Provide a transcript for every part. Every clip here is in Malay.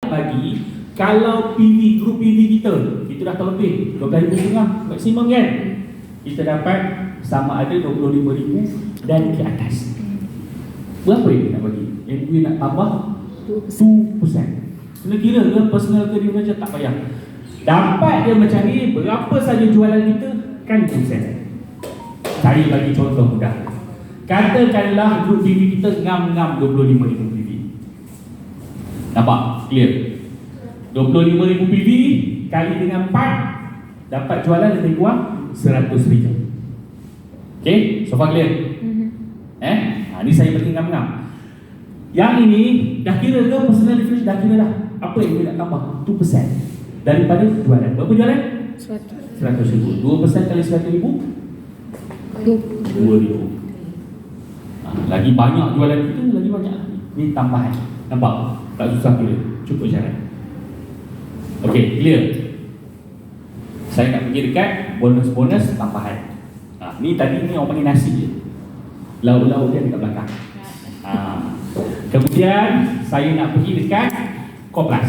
bagi kalau PV, grup PV kita dah terlebih 12,500 maksimum kan, kita dapat sama ada 25,000 dan ke atas. Berapa yang nak bagi? Yang duit nak tambah 2%. Kena kira ke personal ke dia saja, tak payah. Dapat dia macam ni, berapa saja jualan kita kan 2%. Cari bagi contoh mudah. Katakanlah grup PV kita ngam-ngam 25,000 PV. Nampak? Clear? 25,000 PV kali dengan 4 dapat jualan lebih kurang 100,000. Okay? So far clear? Ni saya bagi ngam-ngam. Yang ini dah kira ke personal difference? Dah kira dah. Apa yang dia nak tambah? 2% daripada jualan. Berapa jualan? 100,000. 2% kali 100,000 2,000. Lagi banyak jualan kita, lagi banyak. Ni tambahan. Nampak? Tak susah kira. Cukup syarat. Okey, clear? Saya nak pergi dekat bonus-bonus tambahan. Ni tadi ni orang panggil nasi je. Lauk-lauk dia dekat belakang. Kemudian saya nak pergi dekat Koplas.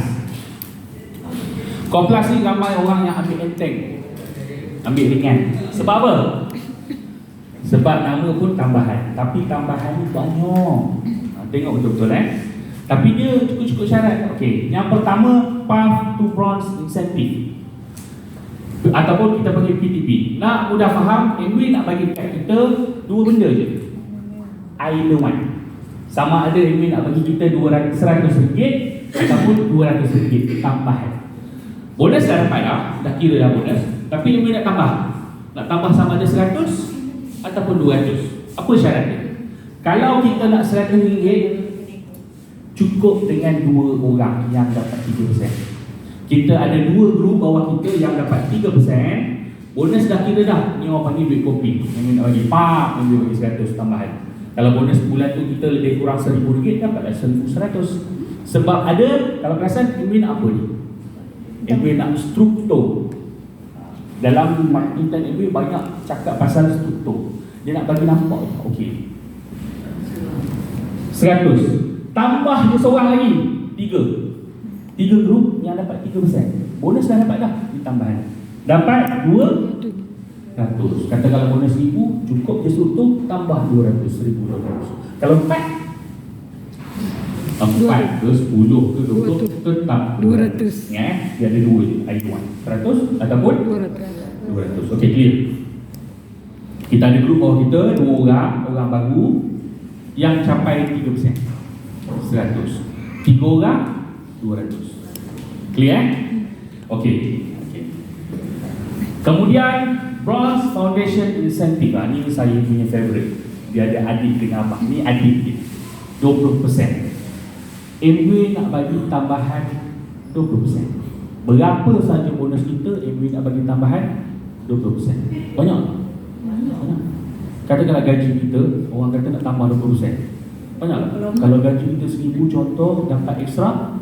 Koplas ni ramai orang yang ambil enteng, ambil ringan. Sebab apa? Sebab nama pun tambahan. Tapi tambahan ni banyak. Tengok betul-betul Tapi dia cukup-cukup syarat. Okey, yang pertama Path to Bronze Incentive, ataupun kita panggil PTP. Nak mudah faham, MW nak bagi kat kita dua benda je. Either one. Sama ada MW nak bagi kita RM100 ataupun RM200 tambahan. Bonus dah dapat dah kira dah bonus. Tapi MW nak tambah. Nak tambah sama ada 100 ataupun 200. Apa syaratnya? Kalau kita nak RM100, cukup dengan dua orang yang dapat 3%. Kita ada dua grup bawah kita yang dapat 3%. Bonus dah kira dah. Ni orang panggil duit kopi. Yang nak bagi pak, yang bagi 100 tambahan. Kalau bonus bulan tu kita lebih kurang RM1,000, dapatlah RM1,100. Sebab ada, kalau perasan, MW nak apa ni? MW nak struktur. Dalam marketing MW banyak cakap pasal struktur. Dia nak bagi nampak. Okey, 100. Tambah je seorang lagi, 3 grup yang dapat 3%. Bonus dah dapat dah, ditambahan. Dapat 200. Kata kalau bonus RM1,000, cukup je struktur, tambah 200, RM1,200. Kalau 4 ke 10 ke 20, tetap 200. Dia ada dua je, either 100 ataupun 200. Okey, clear? Kita ada grup bawah kita, 2 orang baru yang capai 3%. 100. 3 orang 200. Clear? Okey. Kemudian Bronze Foundation Incentive. Ni saya punya favorite. Dia ada adik dengan abang. Ni adik dia 20%. MW nak bagi tambahan 20%. Berapa saja bonus kita, MW nak bagi tambahan 20%. Banyak? Banyak. Katakanlah gaji kita, orang kata nak tambah 20%. Banyak tak? Kalau gaji kita RM1,000 contoh, dapat ekstra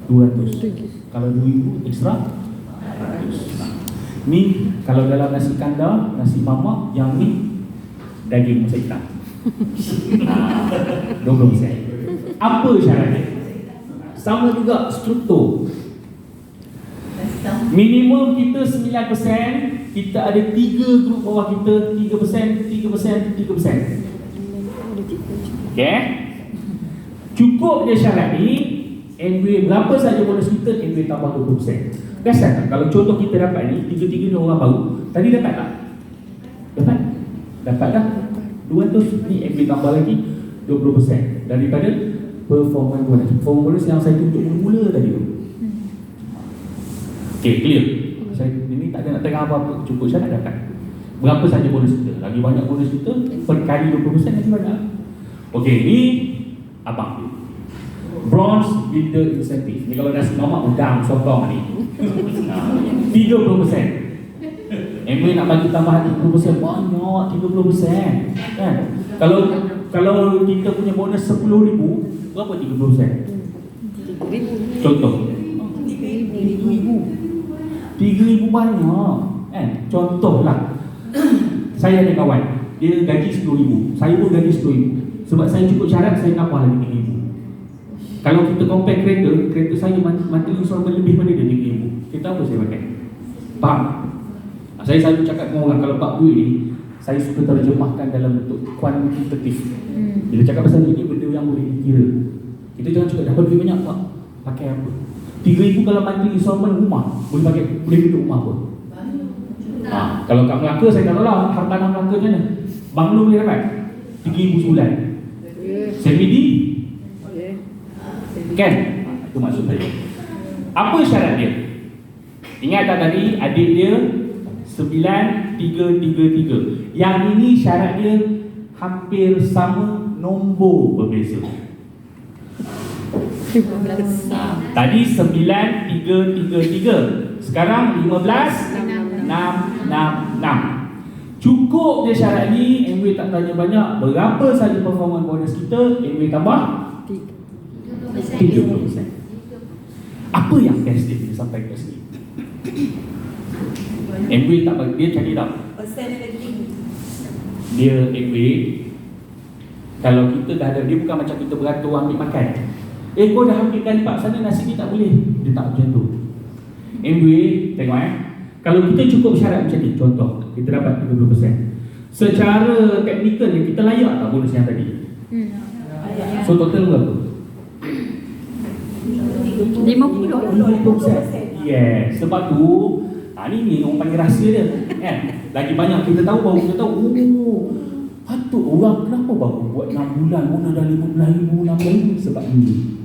200. Kalau RM2,000 ekstra 100. Ni kalau dalam nasi kandar, nasi mamak, yang ni daging masak hitam. 20%. Apa syaratnya? Sama juga struktur. Minimum kita 9%. Kita ada 3 grup bawah kita, 3%, 3%, 3%. Okay? Cukup je syarat ni. MW berapa saja bonus kita, MW tambah 20%. Biasa tak? Kalau contoh kita dapat ni, 3 ni orang baru. Tadi dapat tak? Dapat dah 200. Ni MW tambah lagi 20% daripada performance bonus. Performance bonus yang saya tunjuk mula tadi tu. Okay, clear? Saya ini tak ada nak tengah apa-apa. Cukup syarat dapat. Berapa saja bonus kita? Lagi banyak bonus kita, per kali 20% lagi banyak. Okey, ni abang dia. Bronze Builder Incentive. Ni kalau nasi mamak udang sotong ni. 30%. MW nak bagi tambahan 30%, banyak 30%. Kan? Kalau kita punya bonus RM10,000, berapa 30%? Contoh. RM3,000 banyak. Kan? Contohlah. Saya ada kawan, dia gaji RM10,000. Saya pun gaji RM10,000. Sebab saya cukup syarat, saya tambah lagi RM3,000. Kalau kita compare kereta saya monthly installment lebih pada dia RM3,000. Kereta apa saya pakai? Faham? Saya selalu cakap dengan orang, kalau bab duit ni saya suka terjemahkan dalam bentuk kuantitatif. Bila cakap pasal duit ni, benda yang boleh dikira. Kita jangan cakap dapat duit banyak, Pak, pakai apa? RM3,000 kalau monthly installment rumah, boleh duduk rumah apa? Kalau kat Melaka, saya tak tahu lah hartanah Melaka macam mana. Banglo boleh dapat RM3,000 sebulan. CBD? Kan? Itu maksud saya. Apa syarat dia? Ingat tak tadi adik dia 9333. Yang ini syarat dia hampir sama, nombor berbeza. Tadi 9333, sekarang 15666. Cukup dia syarat ni. MW tak tanya banyak. Berapa saja performance bonus kita, MW tambah 30%. Apa yang best dia sampai ke sini? MW tak bagi, dia cari tak? Dia MW, kalau kita dah ada, dia bukan macam kita beratur ambil makan. Kau dah ambil kan Pak, sana nasi ni tak boleh. Dia tak macam tu. MW, tengok kalau kita cukup syarat macam ni, contoh kita dapat 30%. Secara teknikal ni, kita layak tak bonus yang tadi? So total berapa? 50%. Yes, sebab tu ni orang panggil rahsia dia kan. Lagi banyak kita tahu, baru kita tahu, patut orang kenapa baru buat 6 bulan pun ada RM15,000, RM16,000 sebab ni.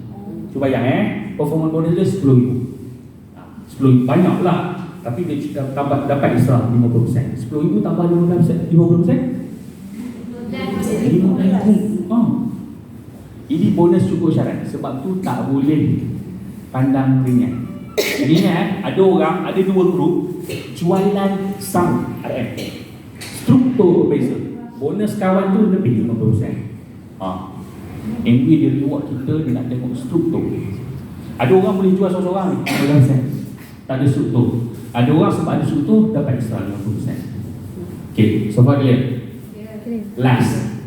Cuba bayang performance bonus dia RM10,000. 10,000 banyak lah. Tapi dia tambah dapat Isra 50%. 10,000 tambah 50%. 50%? Ini bonus cukup syarat. Sebab tu tak boleh pandang ringan. Jadi ada orang, ada dua grup jualan saham RM. Struktur berbeza. Bonus kawan tu lebih 50%. MB dia reward kita, dia nak tengok struktur. Ada orang boleh jual seorang-seorang ni 50%. Tak ada struktur. Ada orang sebab ada struktur dapat Isra 50%. Okay, so far clear? Last,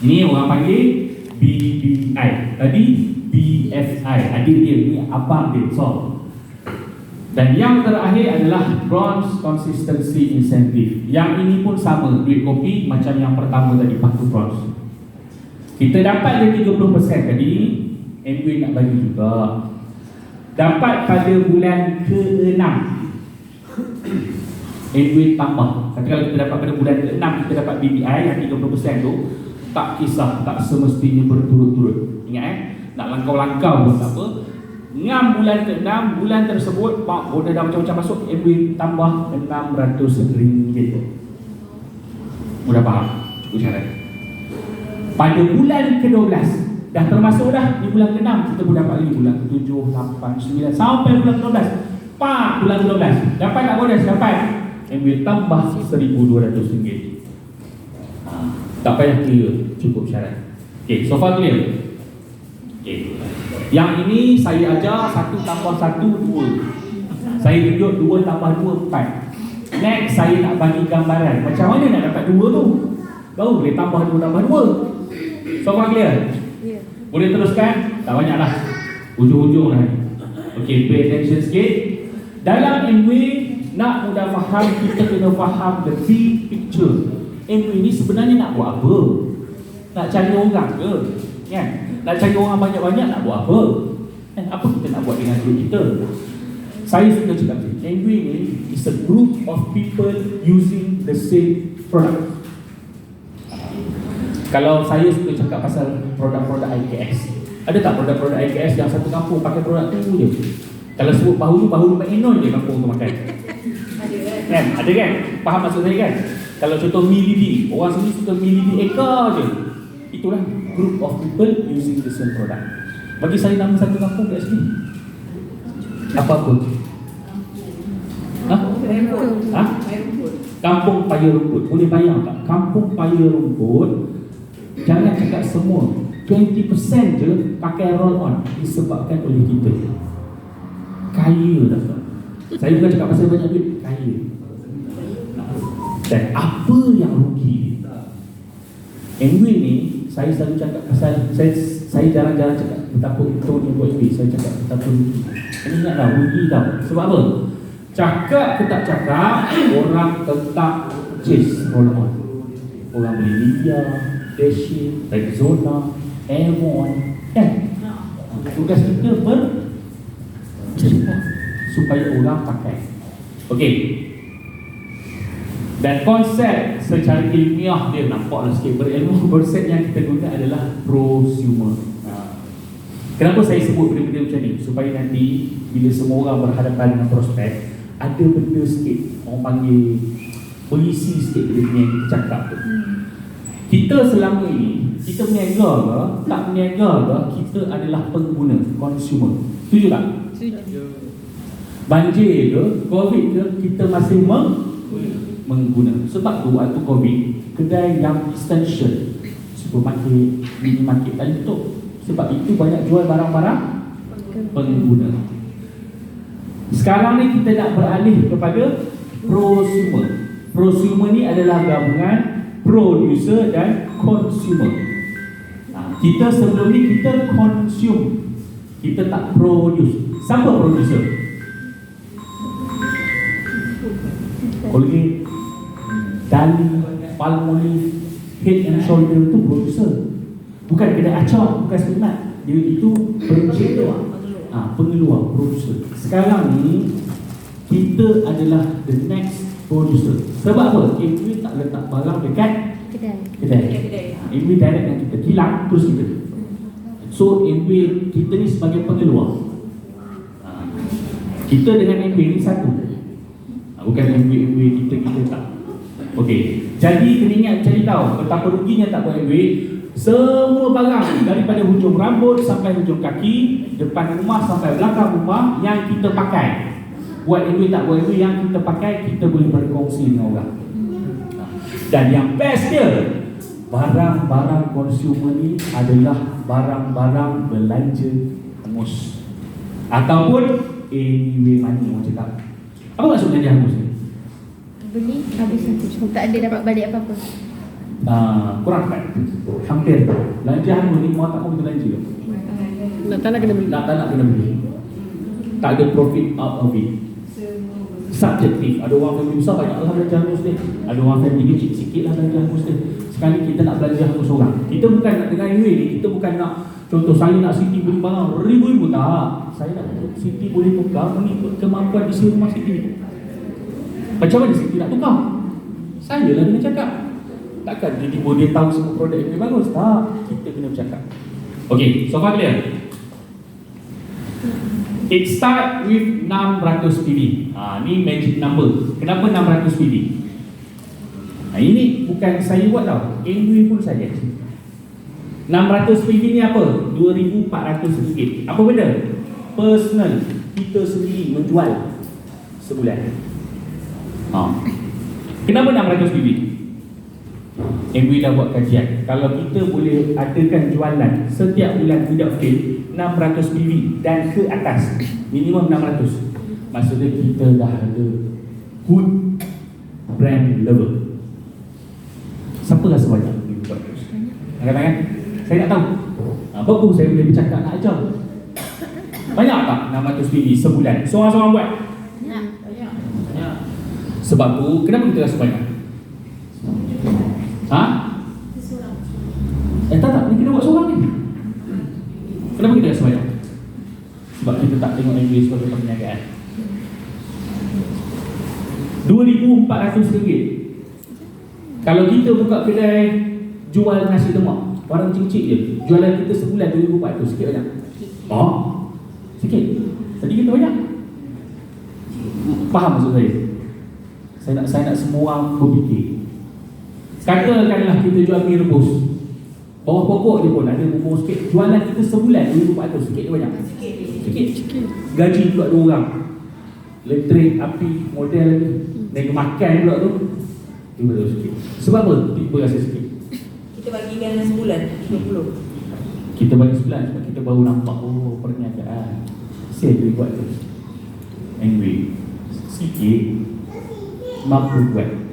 ni orang panggil BBI. Tadi BFI, adik dia, ni abang dia. So, dan yang terakhir adalah Bronze Consistency Incentive. Yang ini pun sama, duit kopi macam yang pertama tadi, Patu Bronze. Kita dapat dia 30% tadi, MB nak bagi juga. Dapat pada bulan ke-6, MB tambah. Tapi kalau kita dapat pada bulan ke-6, kita dapat BBI yang 30% tu, tak kisah, tak semestinya berturut-turut. Ingat nak langkau-langkau pun tak apa. 6 bulan ke-6, bulan tersebut Pak bonus dah macam-macam masuk, MB tambah RM600. Mudah faham? Cukup syarat. Pada bulan ke-12 dah termasuk dah di bulan ke-6, kita pun dapat lagi bulan ke-7, 8, 9 sampai bulan ke-12. Pak bulan ke-12 dapat tak bonus? Dapat. MB tambah RM1,200. Tak payah clear, cukup syarat. Okay, so far clear? Okay. Yang ini saya ajar 1 tambah 1, 2. Saya tunjuk 2 tambah 2, 4. Next saya nak bagi gambaran macam mana nak dapat 2 tu. Baru boleh tambah 2 tambah 2. So far clear? Boleh teruskan? Tak banyak lah, ujung-ujung lah. Okay, pay attention sikit. Dalam MW nak mudah faham, kita kena faham the big picture. MW ni sebenarnya nak buat apa? Nak cari orang ke? Kan? Nak cari orang banyak-banyak nak buat apa? Apa kita nak buat dengan grup kita? Saya suka cakap MW ni is a group of people using the same product. Kalau saya suka cakap pasal produk-produk IKS, ada tak produk-produk IKS yang satu kampung pakai produk tu je? Kalau sebut bahu McEnon je kampung tu makan. Kan? Ada kan? Faham maksud saya kan? Kalau contoh Milidi, orang sini suka Milidi Eka je. Itulah group of people using the same product. Bagi saya nama satu kampung kat sini, apa-apa? Kampung Paya Rumput. Boleh bayang tak? Kampung Paya Rumput, jangan cakap semua, 20% je pakai roll on disebabkan oleh kita. Kaya tak? Saya bukan cakap pasal banyak duit, kaya. Dan apa yang rugi? MW ni saya selalu cakap pasal, saya jarang-jarang cakap betapa itu ni buat duit. Saya cakap betapa rugi. Kena ingatlah rugi tau. Sebab apa? Cakap ke tak cakap, orang tetap chase roll on. Orang beli Lydia, Dashi, Rexona, Avon, kan? Tugas kita supaya orang pakai. Okey. Dan konsep secara ilmiah dia nampaklah sikit berilmu. Konsep yang kita guna adalah prosumer. Kenapa saya sebut benda-benda macam ni? Supaya nanti bila semua orang berhadapan dengan prospek, ada benda sikit, orang panggil berisi sikit benda yang kita cakap tu. Kita selama ini, kita berniaga ke, tak berniaga ke, kita adalah pengguna, consumer. Setuju tak? Setuju. Banjir ke, Covid ke, kita masih mengguna. Sebab tu waktu Covid, kedai yang essential, supermarket, minimarket tak tutup. Sebab itu banyak jual barang-barang pengguna. Sekarang ni kita nak beralih kepada prosumer. Prosumer ni adalah gabungan producer dan consumer. Kita sebelum ni kita consume, kita tak produce. Siapa producer? Colgate, Dali, Palmolive, Head and Shoulder tu producer. Bukan kedai acak, bukan sebenarnya. Dia itu pengeluar, producer. Sekarang ni kita adalah the next producer. Sebab apa? Amway tak letak barang dekat kedai. Amway direct dengan kita, kilang terus kita. So Amway kita ni sebagai pengeluar. Kita dengan Amway ni satu. Bukan Amway kita tak. Okey. Jadi kena ingat cari tahu betapa ruginya tak buat Amway. Semua barang daripada hujung rambut sampai hujung kaki, depan rumah sampai belakang rumah yang kita pakai. Buat Amway tak buat Amway, yang kita pakai kita boleh berkongsi dengan orang. Dan yang best dia, barang-barang konsumer ni adalah barang-barang belanja hangus ataupun anyway money orang cakap. Apa maksud belanja hangus ni? Beli habis satu, tak ada dapat balik apa-apa. Kurang kan? Hampir. Belanja hangus ni mau tak mau kita belanja. Nak tak nak kena beli. Nak tak nak kena beli. Tak ada profit out of it. Subjektif. Ada orang family besar banyak lah belanja hangus ni. Ada orang family kecil sikit lah belanja hangus ni. Sekali kita nak belanja hangus orang. Kita bukan nak dengan Amway ni, kita bukan nak, contoh saya nak Siti beli barang ribu-ribu, tak. Saya nak Siti boleh tukar mengikut kemampuan isi rumah Siti. Macam mana Siti nak tukar? Saya lah kena cakap. Takkan tiba-tiba dia tahu semua produk yang bagus. Tak, kita kena bercakap. Okay, so far clear? It start with 600 PV. Ni magic number. Kenapa 600 PV? Ini bukan saya buat tau, Amway pun saya. 600 PV ni apa? RM2,400. Apa benda? Personal. Kita sendiri menjual sebulan. Kenapa 600 PV? Amway dah buat kajian. Kalau kita boleh adakan jualan setiap bulan tidak fail 600 PV dan ke atas, minimum 600, maksudnya kita dah ada good brand level. Siapa rasa banyak? Angkat-angkat. Saya nak tahu. Bagus saya boleh bercakap nak ajar. Banyak tak 600 PV sebulan? Seorang-seorang buat? Banyak. Sebab tu, kenapa kita rasa banyak? Tak, ni kita buat seorang ni. Kenapa kita rasa banyak? Sebab kita tak tengok Amway sebagai perniagaan. RM2,400. Kalau kita buka kedai jual nasi lemak, barang kecil-kecil je, jualan kita sebulan RM2,400. Sikit banyak? Sikit. Tadi kita banyak. Faham maksud saya? Saya nak semua orang berfikir. Katakanlah kita jual mie rebus, bawah pokok dia pun ada bumbu sikit. Jualan kita sebulan RM2,400. Sikit ke banyak? Sikit. Gaji pula 2 orang, elektrik, api, model, dan makan pula tu RM200 sikit. Sebab apa? Tiba rasa sikit. Kita bagikan sebulan 30. Kita bagi sebulan sebab kita baru nampak perniagaan. Saya boleh buat tu. Anyway, sikit mampu buat.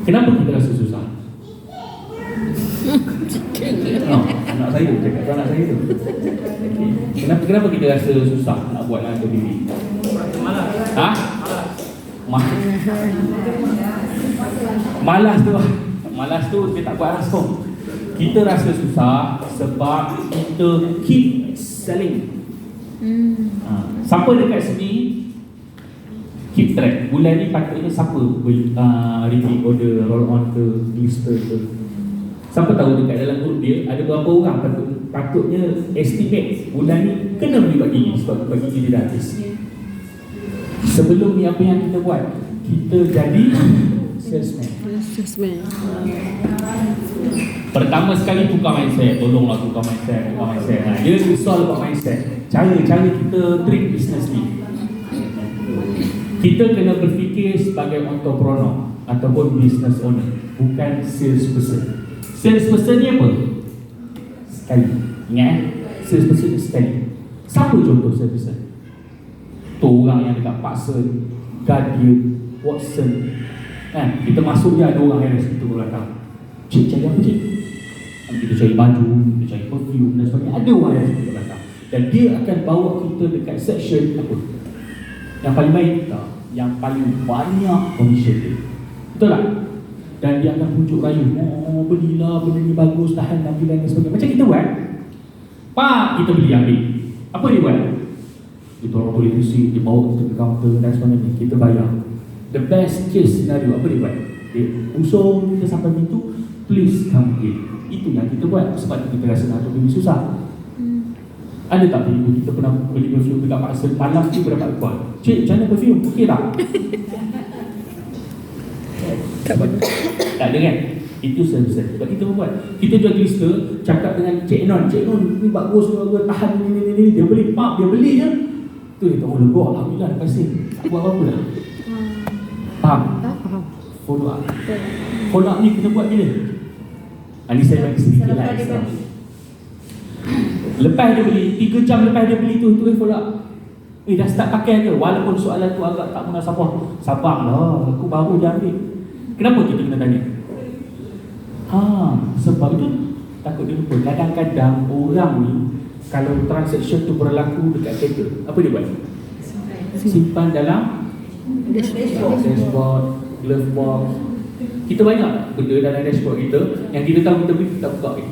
Kenapa kita rasa susah? Anak saya tu, cakap tu anak saya tu. Okay. Kenapa kita rasa susah nak buat dengan diri? Ha? Malas tu dia tak buat langsung. Kita rasa susah sebab kita keep selling. Siapa dekat sini keep track bulan ni patutnya siapa repeat order, roll on ke, blister ke? Siapa tahu dekat dalam grup dia ada berapa orang patutnya estimate bulan ni kena beli buat gigi sebab buat gigi dia dah habis. Sebelum ni apa yang kita buat? Kita jadi salesman. Pertama sekali tukar mindset. Tolonglah tukar mindset. Dia soal about mindset. Cara kita treat business ni. Kita kena berfikir sebagai entrepreneur ataupun business owner, bukan salesperson. Salesperson ni apa? Sekali. Ingat, salesperson ni sekali. Siapa contoh salesperson? Tu orang yang dekat Pakson, Guardian, Watson. Kan? Kita masuk je ada orang yang kita belakang. Cik cari apa cik? Kita cari baju, kita cari perfume dan sebagainya. Ada orang yang kita belakang. Dan dia akan bawa kita dekat section apa? Yang paling baik tak? Yang paling banyak commission dia. Betul tak? Dan dia akan pujuk rayu, oh belilah, benda ni bagus, tahan tampilan dan sebagainya. Macam kita buat, pak kita beli ambil. Apa dia buat? Kita orang boleh isi, dia bawa kita ke counter dan sebagainya. Kita bayar. The best case scenario, apa dia buat? Dia usung kita sampai pintu, please come in. Itu yang kita buat sebab kita rasa nak lebih susah. Ada tak ibu kita pernah beli perfume dekat Paksa, malam tu berdapat call, cik macam mana perfume, okey tak? Tak ada kan? Itu service. Sebab kita buat, kita jual glister, cakap dengan Cik Non ni bagus, tahan ni, dia beli, pak dia beli je. Tu dia tahu lega, alhamdulillah dah kasih, tak buat apa-apa dah. Faham? Follow up ni kita buat bila? Ini saya bagi sedikit lah. Lepas dia beli, 3 jam lepas dia beli tu follow up. Dah start pakai ke? Walaupun soalan tu agak tak munasabah. Sabarlah, aku baru je ambil. Kenapa kita kena tanya? Sebab itu takut dia lupa. Kadang-kadang orang ni kalau transaction tu berlaku dekat kereta, apa dia buat? Simpan dalam dashboard, glove box. Kita banyak benda dalam dashboard kita yang kita tahu kita beli, kita tak buka lagi.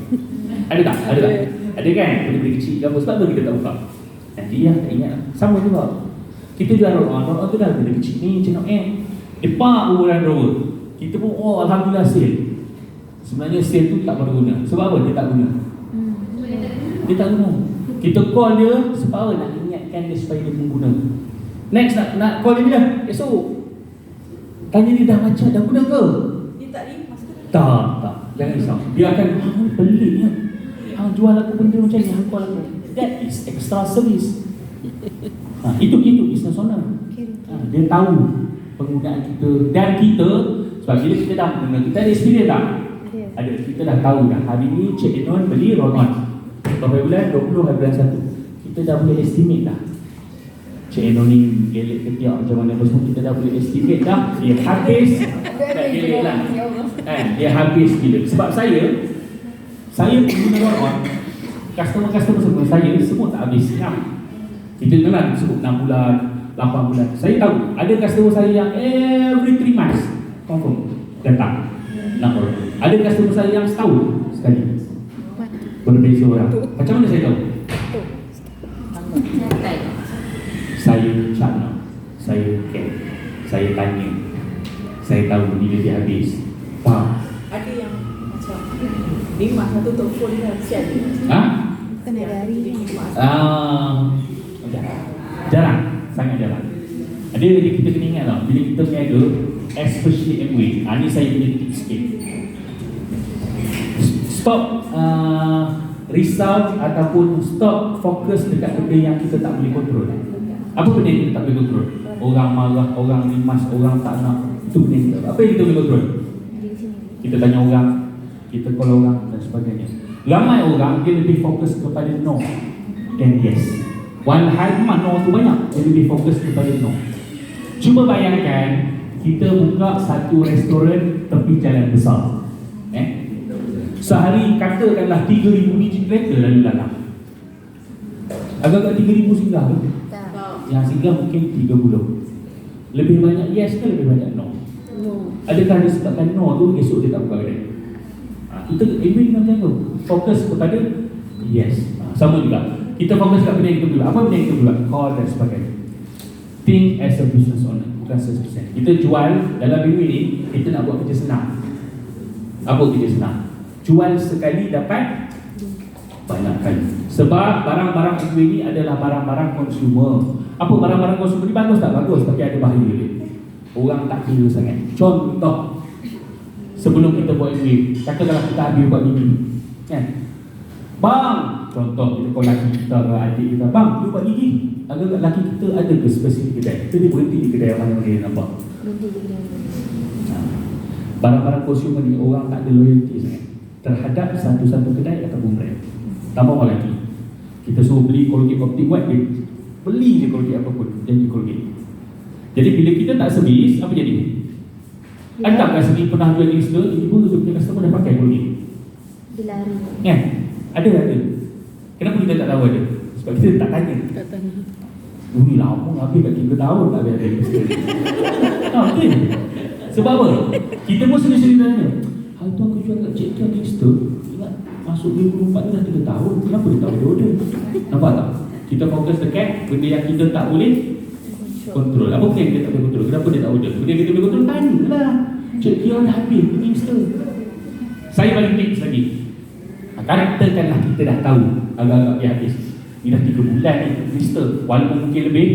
Ada tak? Ada kan? Benda-benda kecil ke apa, sebab apa kita tak buka? Nanti tak ingat. Sama juga. Kita jual roll-on tu dah benda kecil ni, macam depak ukuran drawer. Kita pun, alhamdulillah sale. Sebenarnya sale tu tak berguna. Sebab apa? Dia tak guna. Dia tak guna. Kita call dia sebab apa? Nak ingatkan dia supaya dia mengguna. Next nak call dia bila? Esok. Tanya dia dah macam dah guna ke? Dia tak ni masa tu. Tak. Jangan risau. Dia akan peliknya. Jual aku benda macam ni, call aku. That is extra service. Itu business owner. Dia tahu penggunaan kita dan kita. Sebab bila kita dah guna, kita ada experience tak? Ada. Kita dah tahu dah. Hari ni Cik Non beli roll on berapa bulan? 20 hari bulan 1. Kita dah boleh estimate dah. Cik Non ni gelek ketiak macam mana semua, kita dah boleh estimate dah. Dia habis. Tak gelek lah. Dia habis gila. Sebab saya pengguna roll on, customer semua saya semua tak habis siap. Kita memang sebut 6 bulan, 8 bulan. Saya tahu ada customer saya yang every 3 months confirm datang nak order. Ada customer saya yang setahun sekali. Berbeza orang. Macam mana saya tahu? Saya cakap, saya care, saya tanya, saya tahu bila dia habis. Faham? Ada yang macam lima satu telefon dia kesian. Bukan ada hari ni. Jarang, sangat jarang. Ada kita kena ingat tau, bila kita berniaga, especially Amway, ni saya punya tips sikit. Stop result ataupun stop fokus dekat benda yang kita tak boleh kontrol. Apa benda yang kita tak boleh kontrol? Orang marah, orang limas, orang tak nak. Itu benda kita. Apa yang kita boleh kontrol? Kita tanya orang, kita call orang dan sebagainya. Ramai orang dia lebih fokus kepada no dan yes. Walhai no tu banyak, dia lebih fokus kepada no. Cuba bayangkan kita buka satu restoran tepi jalan besar. Sehari katakanlah 3,000 biji kereta lalu lalang. Agak-agak 3,000 singgah ke? Tak. Yang singgah mungkin 30. Lebih banyak yes ke lebih banyak no? No. Adakah disebabkan no tu esok dia tak buka kedai? Kita ambil macam tu. Fokus kepada yes. Sama juga. Kita fokus kat benda yang kita buat. Apa benda yang kita buat? Call dan sebagainya. Think as a business owner, bukan 100%. Kita jual dalam minggu ini, kita nak buat kerja senang. Apa kerja senang? Jual sekali dapat banyak kali. Sebab barang-barang minggu ini adalah barang-barang konsumer. Apa barang-barang konsumer ni bagus tak? Bagus, tapi ada bahaya dia. Orang tak kira sangat. Contoh, sebelum kita buat MBA, katakanlah kita habis buat gigi, kan? Bang, contoh kita call laki kita ke adik kita, bang, you buat gigi. Agak-agak laki kita ada ke spesifik kedai? Kita dia berhenti di kedai yang mana dia nampak. Berhenti di kedai. Barang-barang konsumer ni orang tak ada loyalty sangat terhadap satu-satu kedai ataupun brand. Tambah lagi, kita suruh beli Colgate Optic White, dia beli je Colgate apapun, janji Colgate. Jadi bila kita tak servis, apa jadi? Adakah sendiri pernah jual Insta, ibu tu punya customer dah pakai Colgate? Dia lari. Kan? Ada. Kenapa kita tak tahu ada? Sebab kita tak tanya. Tak tanya. Ui, lama habis kat 3 tahun tak habis ada Insta. Betul. Sebab apa? Kita pun sendiri-sendiri tanya, hari tu aku jual kat cik tu ada Insta, ingat masuk 2024 ni dah 3 tahun, kenapa dia tak boleh order? Nampak tak? Kita fokus dekat benda yang kita tak boleh kontrol. Apa benda yang kita tak boleh kontrol? Kenapa dia tak order? Benda yang kita boleh kontrol, tanyalah. Cik dia dah habis punya Insta. Saya bagi tips lagi. Katakanlah kita dah tahu agak-agak dia habis. Ni dah 3 bulan ni Insta, walaupun mungkin lebih.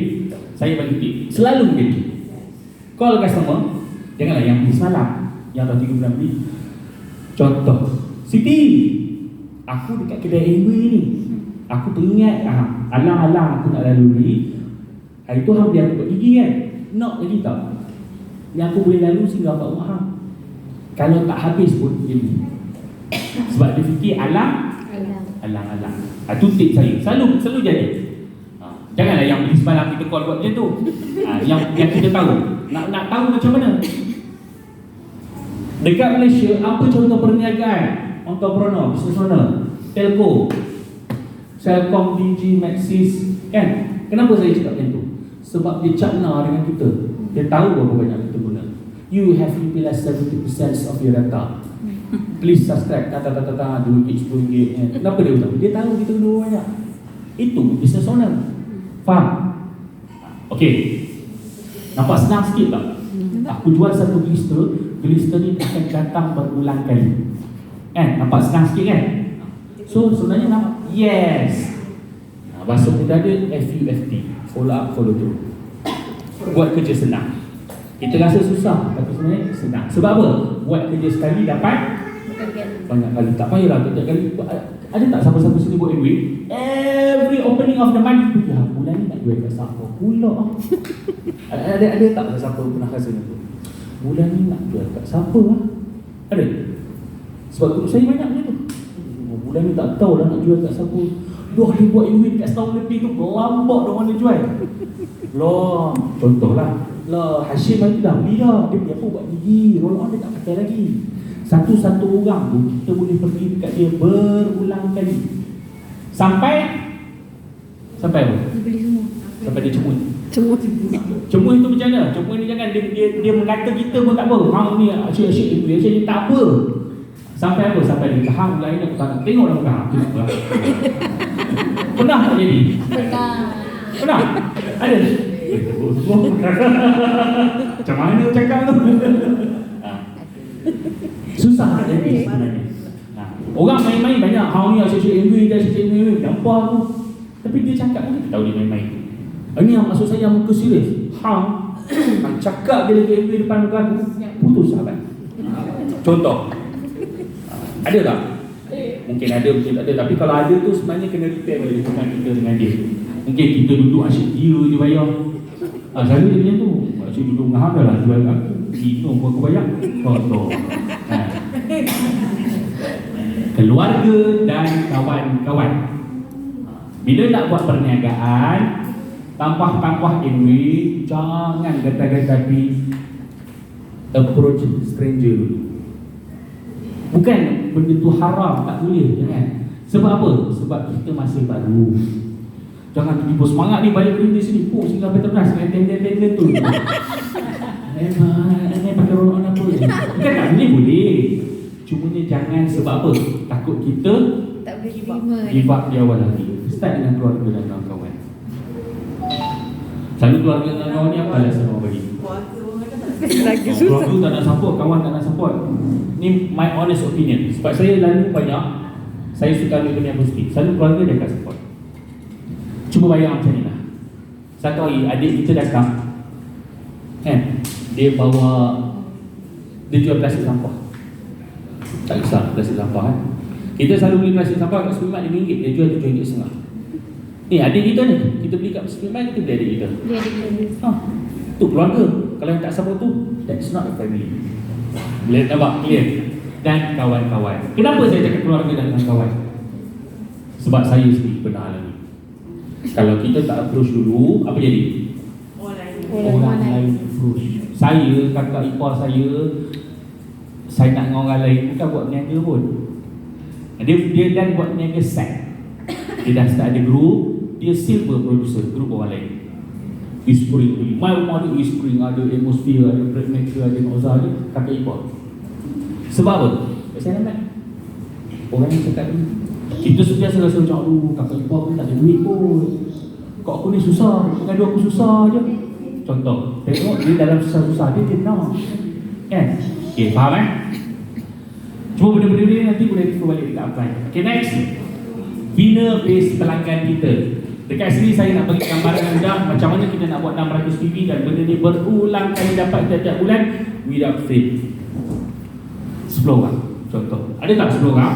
Saya bagi tips, selalu begini. Call customer, janganlah yang beli semalam, yang dah 3 bulan beli. Contoh, Siti, aku dekat kedai Amway ni, aku teringat alang-alang aku nak lalui. Hari tu hang beli aku buat gigi kan? Nak lagi tak? Yang aku boleh lalu singgah kat rumah hang. Kalau tak habis pun dia beli. Sebab dia fikir alang-alang. Itu tip saya, selalu jadi. Janganlah yang beli semalam kita call buat macam tu. Yang kita tahu, nak tahu macam mana. Dekat Malaysia, apa contoh perniagaan? Entrepreneur, business owner, telco, Celcom, Digi, Maxis, kan? Kenapa saya cakap macam tu? Sebab dia cakna dengan kita. Dia tahu berapa banyak kita guna. You have utilized 70% of your data. Please subscribe, RM2, RM10. Kenapa dia tahu? Dia tahu kita guna banyak. Itu business owner. Faham? Okey. Nampak senang sikit tak? Aku jual satu blister ni akan datang berulang kali. Kan? Nampak senang sikit kan? So sebenarnya nampak yes. Bahasa kita ada FUFT, follow up, follow through. Buat kerja senang. Kita rasa susah, tapi sebenarnya senang. Sebab apa? Buat kerja sekali dapat banyak kali. Tak payahlah tiap kali. Ada tak siapa-siapa sini buat MBA? Every opening of the month, bulan ni nak jual kat siapa pula? Ada tak siapa pernah rasa macam tu? Bulan ni nak jual kat siapa lah? Ada? Sebab guru saya banyak macam tu. Bulan ni tak tahu lah nak jual kat siapa. Dah dia buat MBA kat setahun lebih tu, lambak dah mana jual. Loh, contohlah. Lah, Hashim lagi dah beli dah. Dia beli apa buat gigi, roll on dia tak pakai lagi. Satu-satu orang tu kita boleh pergi dekat dia berulang kali. Sampai apa? Dia beli semua. Sampai dia cemut. Cemut Itu macam mana? Cemut ni jangan dia mengata kita pun tak apa. Hang ni asyik-asyik ni tak apa. Sampai apa? Sampai dia hang lain aku tak nak tengok dah muka hang. Pernah tak jadi? Pernah? Ada? Macam mana cakap tu? Susah nak jadi sebenarnya. Orang main-main banyak. Hang ni asyik-asyik MBA, asyik-asyik MBA, gampang tu. Tapi dia cakap pun kita tahu dia main-main. Ini yang maksud saya muka serius. Hang cakap dia lagi MBA depan muka aku, putus sahabat. Contoh. Ada tak? Mungkin ada, mungkin tak ada. Tapi kalau ada tu sebenarnya kena repair balik hubungan kita dengan dia. Mungkin kita duduk asyik dia bayar. Saya dia macam tu. Asyik duduk dengan hang dah lah jual aku. Itu pun aku bayar. Contoh. Keluarga dan kawan-kawan. Bila nak buat perniagaan, tambah-tambah MBA, jangan gata-gata approach stranger dulu. Bukan benda tu haram, tak boleh, jangan. Sebab apa? Sebab kita masih baru. Jangan tiba-tiba semangat ni balik berhenti sini. Sehingga Petronas ten tu. Ini pakai roll on apa je? Bukan tak boleh. Cumanya jangan sebab apa? Takut kita Tak boleh terima. give up di awal lagi. Start dengan keluarga dan kawan-kawan. Selalu keluarga dan kawan ni apa alasan orang bagi? Keluarga orang kata tak nak. Lagi Keluarga tak nak support, kawan tak nak support. Ni my honest opinion. Sebab saya lalu banyak, saya suka ambil benda yang positif. Selalu keluarga dia akan support. Cuba bayang macam ni lah. Satu hari adik kita datang, kan? Dia bawa, dia jual plastik sampah. Tak kisah plastik sampah kan. Kita selalu beli plastik sampah kat Supermat RM5, dia jual RM7.5. Ni adik kita ni, kita beli kat Supermat, kita beli adik kita. Dia ada keluarga. Tu keluarga. Kalau yang tak support tu, that's not a family. Boleh nampak clear? Dan kawan-kawan. Kenapa saya cakap keluarga dan kawan? Sebab saya sendiri pernah alami. Kalau kita tak approach dulu, apa jadi? Orang lain approach. Saya, kakak ipar saya nak dengan orang lain, bukan buat niaga pun. Dia dah buat niaga set. Dia dah start ada group, dia silver producer, group orang lain. Whispering, my rumah ada whispering, ada atmosphere, ada break maker, ada Nozar, ada kakak ipar. Sebab apa? Saya nak orang yang cakap ni, kita sentiasa rasa macam, aduh, kakak ipar pun tak ada duit pun. Kok aku ni susah, mengadu aku susah je. Contoh, tengok dia dalam susah-susah, dia tenang. Kan? Okay, faham Cuma benda-benda ni nanti boleh berbalik kita apply. Okay, next. Bina base pelanggan kita. Dekat sini saya nak bagi gambaran anda macam mana kita nak buat 600 PV dan benda ni berulang kali dapat setiap bulan without fail. 10 orang. Contoh. Ada tak 10 orang?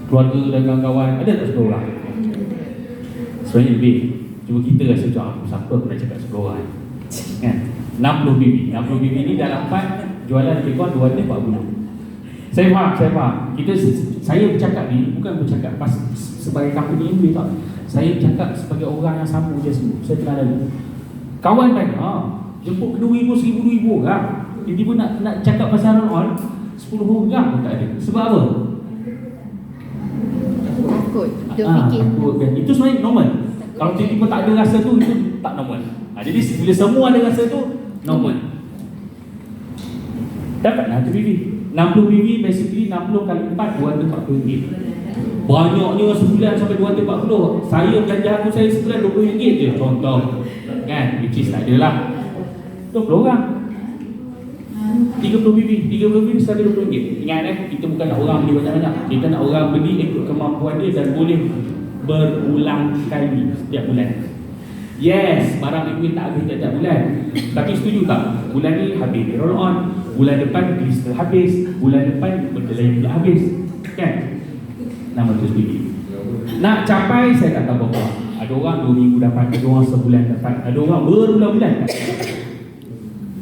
Keluarga dan kawan-kawan, ada tak 10 orang? Sebenarnya lebih. Cuma kita rasa macam aku siapa pernah cakap 10 orang kan? 60 BB 60 BB ni dah dapat jualan lebih kurang 240. Saya faham saya bercakap ni bukan bercakap pas sebagai company ini tak. Saya bercakap sebagai orang yang sama je semua. Saya kenal lalu kawan banyak jemput kedua ibu 1,000 orang. Tiba-tiba nak cakap pasal roll on 10 orang pun tak ada. Sebab apa? Takut. Dia fikir. Takut kan? Itu sebenarnya normal. Kalau tiba-tiba tak ada rasa tu, itu tak normal. Jadi bila semua ada rasa tu, normal. Dapatlah tu BB 60 BB basically 60 kali 4 240 ringgit. Banyaknya sebulan sampai 240. Saya belanja aku saya sebulan RM20 je contoh. Kan? Which is tak adalah 20 orang 30 BB 30 BB sekali RM20. Ingat kita bukan nak orang beli banyak-banyak. Kita nak orang beli ikut kemampuan dia dan boleh berulang kali setiap bulan. Yes, barang liquid tak habis setiap bulan. Tapi setuju tak? Bulan ni habis roll on, bulan depan glister habis, bulan depan benda lain pula habis. Kan? 600 BB. Nak capai saya tak tahu berapa. Ada orang 2 minggu dapat, ada orang sebulan dapat, ada orang berbulan-bulan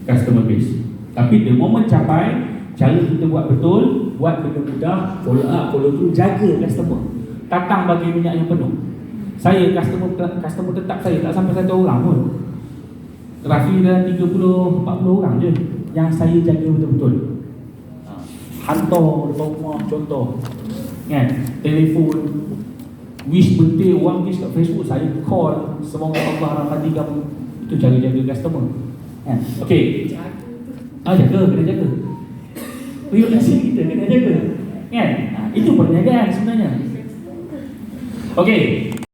customer base. Tapi the moment capai, cara kita buat betul, buat benda mudah, follow up, follow through, jaga customer. Tatang bagi minyak yang penuh. Saya customer tetap saya tak sampai 1 orang pun. Rafi dah 30-40 orang je yang saya jaga betul-betul. Hantar depan rumah contoh. Kan? Telefon, wish birthday, orang wish kat Facebook, saya call, semoga Allah rahmati kamu. Itu cara jaga customer. Kan? Okey. Jaga, kena jaga. Relasi kita kena jaga. Kan? Itu perniagaan sebenarnya. Okey.